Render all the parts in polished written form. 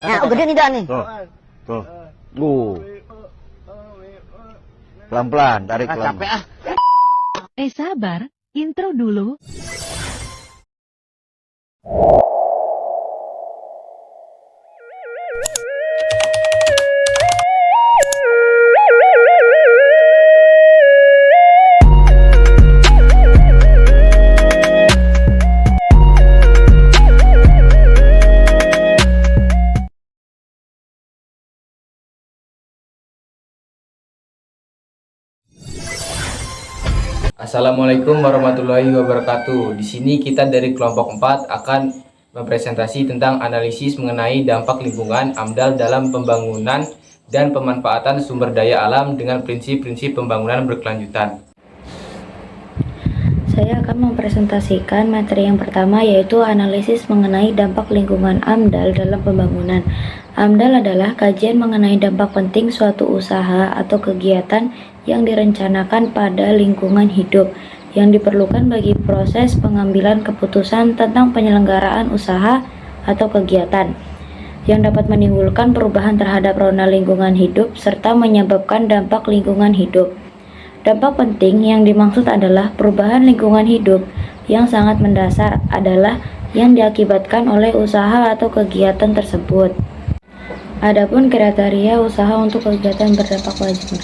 Nah, gede nih dah nih. Tuh. Tuh. Pelan-pelan, tarik pelan. Capek ah. Sabar, intro dulu. Assalamualaikum warahmatullahi wabarakatuh. Di sini kita dari kelompok 4 akan mempresentasi tentang analisis mengenai dampak lingkungan AMDAL dalam pembangunan dan pemanfaatan sumber daya alam dengan prinsip-prinsip pembangunan berkelanjutan. Saya akan mempresentasikan materi yang pertama, yaitu analisis mengenai dampak lingkungan AMDAL dalam pembangunan. AMDAL adalah kajian mengenai dampak penting suatu usaha atau kegiatan yang direncanakan pada lingkungan hidup yang diperlukan bagi proses pengambilan keputusan tentang penyelenggaraan usaha atau kegiatan yang dapat menimbulkan perubahan terhadap rona lingkungan hidup serta menyebabkan dampak lingkungan hidup. Dampak penting yang dimaksud adalah perubahan lingkungan hidup yang sangat mendasar adalah yang diakibatkan oleh usaha atau kegiatan tersebut. Adapun kriteria usaha untuk kegiatan berdampak wajib.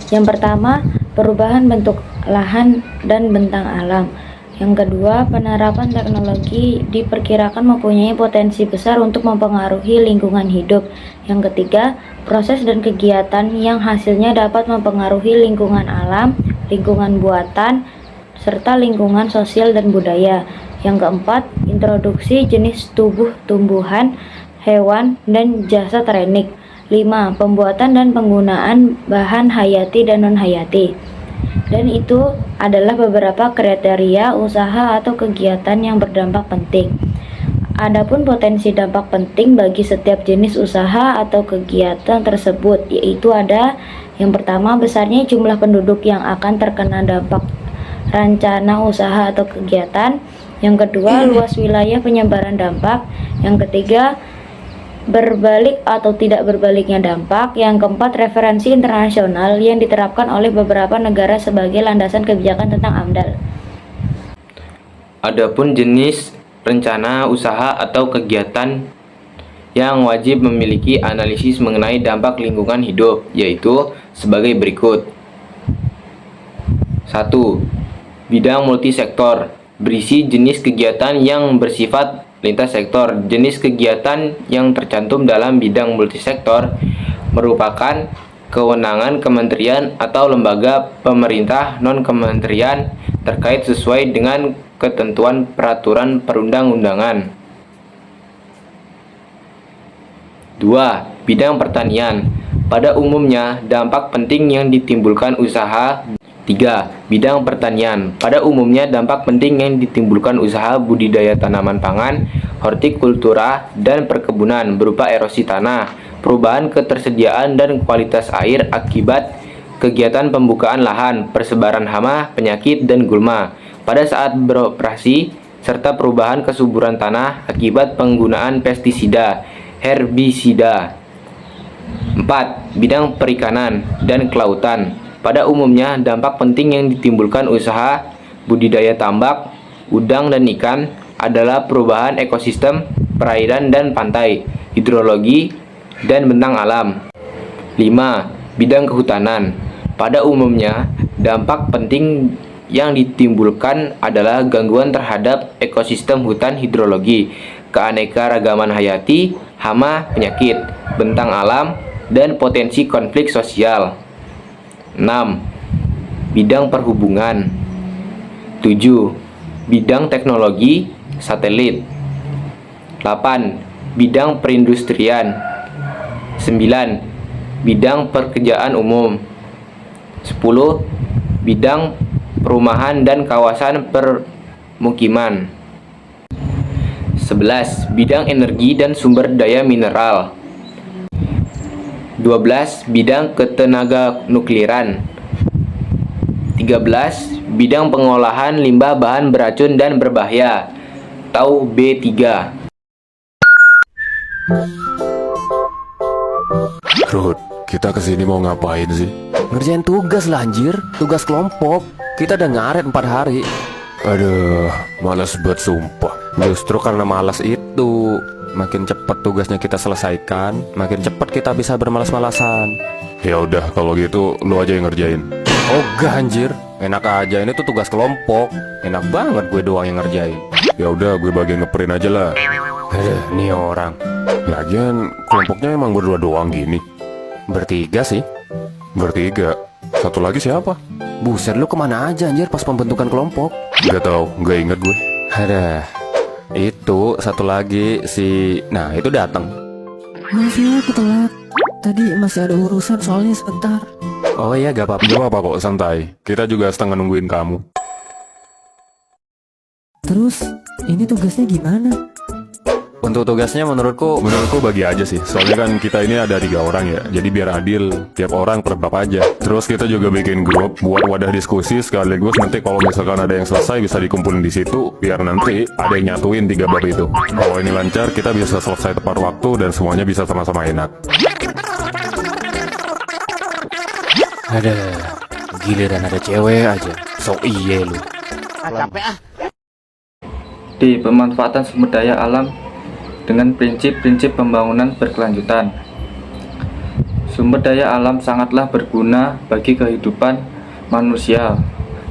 Yang pertama, perubahan bentuk lahan dan bentang alam. Yang kedua, penerapan teknologi diperkirakan mempunyai potensi besar untuk mempengaruhi lingkungan hidup. Yang ketiga, proses dan kegiatan yang hasilnya dapat mempengaruhi lingkungan alam, lingkungan buatan, serta lingkungan sosial dan budaya. Yang keempat, introduksi jenis tubuh tumbuhan, hewan, dan jasa teknik. 5. Pembuatan dan penggunaan bahan hayati dan non-hayati. Dan itu adalah beberapa kriteria usaha atau kegiatan yang berdampak penting. Adapun potensi dampak penting bagi setiap jenis usaha atau kegiatan tersebut, yaitu ada yang pertama, besarnya jumlah penduduk yang akan terkena dampak rencana usaha atau kegiatan. Yang kedua, luas wilayah penyebaran dampak. Yang ketiga, berbalik atau tidak berbaliknya dampak. Yang keempat, referensi internasional yang diterapkan oleh beberapa negara sebagai landasan kebijakan tentang AMDAL. Adapun jenis rencana usaha atau kegiatan yang wajib memiliki analisis mengenai dampak lingkungan hidup, yaitu sebagai berikut. 1. Bidang multisektor, berisi jenis kegiatan yang bersifat lintas sektor. Jenis kegiatan yang tercantum dalam bidang multisektor merupakan kewenangan kementerian atau lembaga pemerintah non-kementerian terkait sesuai dengan ketentuan peraturan perundang-undangan. 2. Bidang pertanian, pada umumnya dampak penting yang ditimbulkan usaha. 3. Bidang pertanian, pada umumnya dampak penting yang ditimbulkan usaha budidaya tanaman pangan, hortikultura, dan perkebunan berupa erosi tanah, perubahan ketersediaan dan kualitas air akibat kegiatan pembukaan lahan, persebaran hama, penyakit, dan gulma pada saat beroperasi, serta perubahan kesuburan tanah akibat penggunaan pestisida, herbisida. 4. Bidang perikanan dan kelautan, pada umumnya dampak penting yang ditimbulkan usaha budidaya tambak, udang, dan ikan adalah perubahan ekosistem perairan dan pantai, hidrologi, dan bentang alam. 5. Bidang kehutanan, pada umumnya dampak penting yang ditimbulkan adalah gangguan terhadap ekosistem hutan, hidrologi, keanekaragaman hayati, hama, penyakit, bentang alam, dan potensi konflik sosial. 6. Bidang perhubungan. 7. Bidang teknologi satelit. 8. Bidang perindustrian. 9. Bidang pekerjaan umum. 10. Bidang perumahan dan kawasan permukiman. 11. Bidang energi dan sumber daya mineral. 12. Bidang ketenaga nukliran. 13. Bidang pengolahan limbah bahan beracun dan berbahaya atau B3. Rud, kita kesini mau ngapain sih? Ngerjain tugas lah anjir, tugas kelompok. Kita udah ngaret 4 hari. Aduh, malas banget sumpah. Justru karena malas itu, makin cepat tugasnya kita selesaikan, makin cepat kita bisa bermalas-malasan. Ya udah, kalau gitu lu aja yang ngerjain. Ogah anjir, enak aja, ini tuh tugas kelompok. Enak banget gue doang yang ngerjain. Ya udah, gue bagian ngeprint aja lah. Aduh, nih orang. Lagian kelompoknya emang berdua doang gini. Bertiga sih. Bertiga. Satu lagi siapa? Buset, lu kemana aja anjir pas pembentukan kelompok? Gak tahu, gak inget gue. Ada. Itu satu lagi si... Nah, itu datang. Maaf ya aku telat. Tadi masih ada urusan soalnya sebentar. Oh iya, gak apa-apa. Gak apa-apa kok, santai. Kita juga setengah nungguin kamu. Terus ini tugasnya gimana? Untuk tugasnya menurutku Bagi aja sih. Soalnya kan kita ini ada 3 orang ya. Jadi biar adil, tiap orang per berapa aja. Terus kita juga bikin grup buat wadah diskusi, sekaligus nanti kalau misalkan ada yang selesai bisa dikumpulin di situ, biar nanti ada yang nyatuin 3 bab itu. Kalau ini lancar, kita bisa selesai tepat waktu dan semuanya bisa sama-sama enak. ada giliran ada cewek aja. So iye lu. D. Pemanfaatan sumber daya alam dengan prinsip-prinsip pembangunan berkelanjutan. Sumber daya alam sangatlah berguna bagi kehidupan manusia.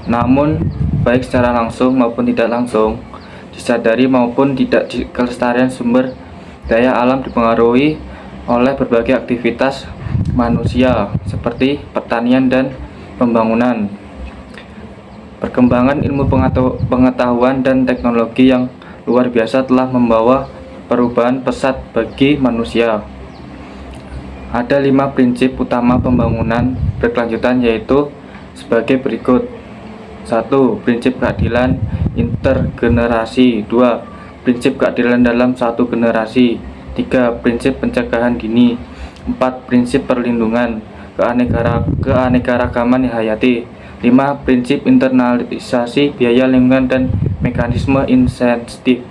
Namun, baik secara langsung maupun tidak langsung, disadari maupun tidak, kelestarian sumber daya alam dipengaruhi oleh berbagai aktivitas manusia seperti pertanian dan pembangunan. Perkembangan ilmu pengetahuan dan teknologi yang luar biasa telah membawa perubahan pesat bagi manusia. Ada 5 prinsip utama pembangunan berkelanjutan, yaitu sebagai berikut. 1. Prinsip keadilan intergenerasi. 2. Prinsip keadilan dalam satu generasi. 3. Prinsip pencegahan dini. 4. Prinsip perlindungan keanekaragaman hayati. 5. Prinsip internalisasi biaya lingkungan dan mekanisme insentif.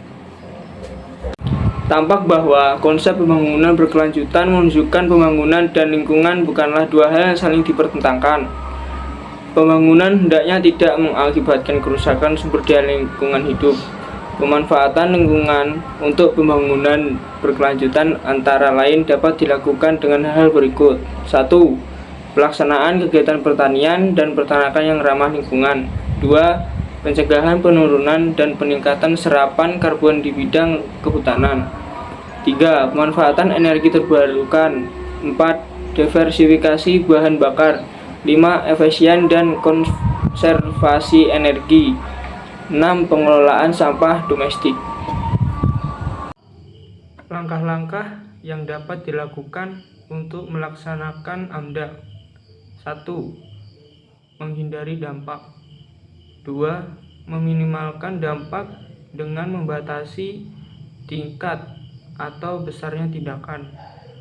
Tampak bahwa konsep pembangunan berkelanjutan menunjukkan pembangunan dan lingkungan bukanlah dua hal yang saling dipertentangkan. Pembangunan hendaknya tidak mengakibatkan kerusakan sumber daya lingkungan hidup. Pemanfaatan lingkungan untuk pembangunan berkelanjutan antara lain dapat dilakukan dengan hal berikut. 1. Pelaksanaan kegiatan pertanian dan peternakan yang ramah lingkungan. 2. Pencegahan penurunan dan peningkatan serapan karbon di bidang kehutanan. 3. Pemanfaatan energi terbarukan. 4. Diversifikasi bahan bakar. 5. Efisien dan konservasi energi. 6. Pengelolaan sampah domestik. Langkah-langkah yang dapat dilakukan untuk melaksanakan AMDAL. 1. Menghindari dampak. 2. Meminimalkan dampak dengan membatasi tingkat atau besarnya tindakan.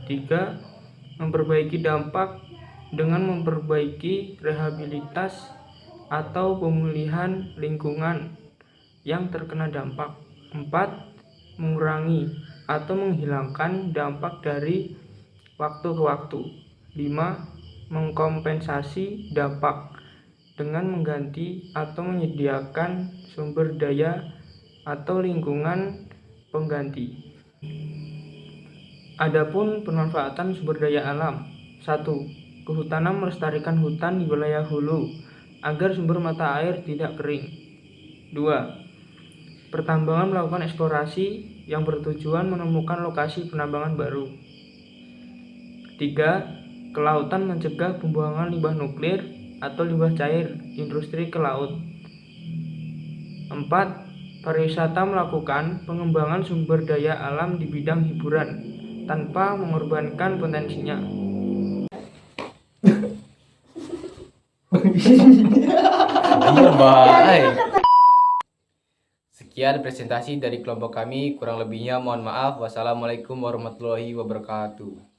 3. Memperbaiki dampak dengan memperbaiki rehabilitas atau pemulihan lingkungan yang terkena dampak. 4. Mengurangi atau menghilangkan dampak dari waktu ke waktu. 5. Mengkompensasi dampak dengan mengganti atau menyediakan sumber daya atau lingkungan pengganti. Adapun pemanfaatan sumber daya alam. 1. Kehutanan melestarikan hutan di wilayah hulu agar sumber mata air tidak kering. 2. Pertambangan melakukan eksplorasi yang bertujuan menemukan lokasi penambangan baru. 3. Kelautan mencegah pembuangan limbah nuklir atau limbah cair industri ke laut. 4. Pariwisata melakukan pengembangan sumber daya alam di bidang hiburan tanpa mengorbankan potensinya. Sekian presentasi dari kelompok kami, kurang lebihnya mohon maaf. Wassalamualaikum warahmatullahi wabarakatuh.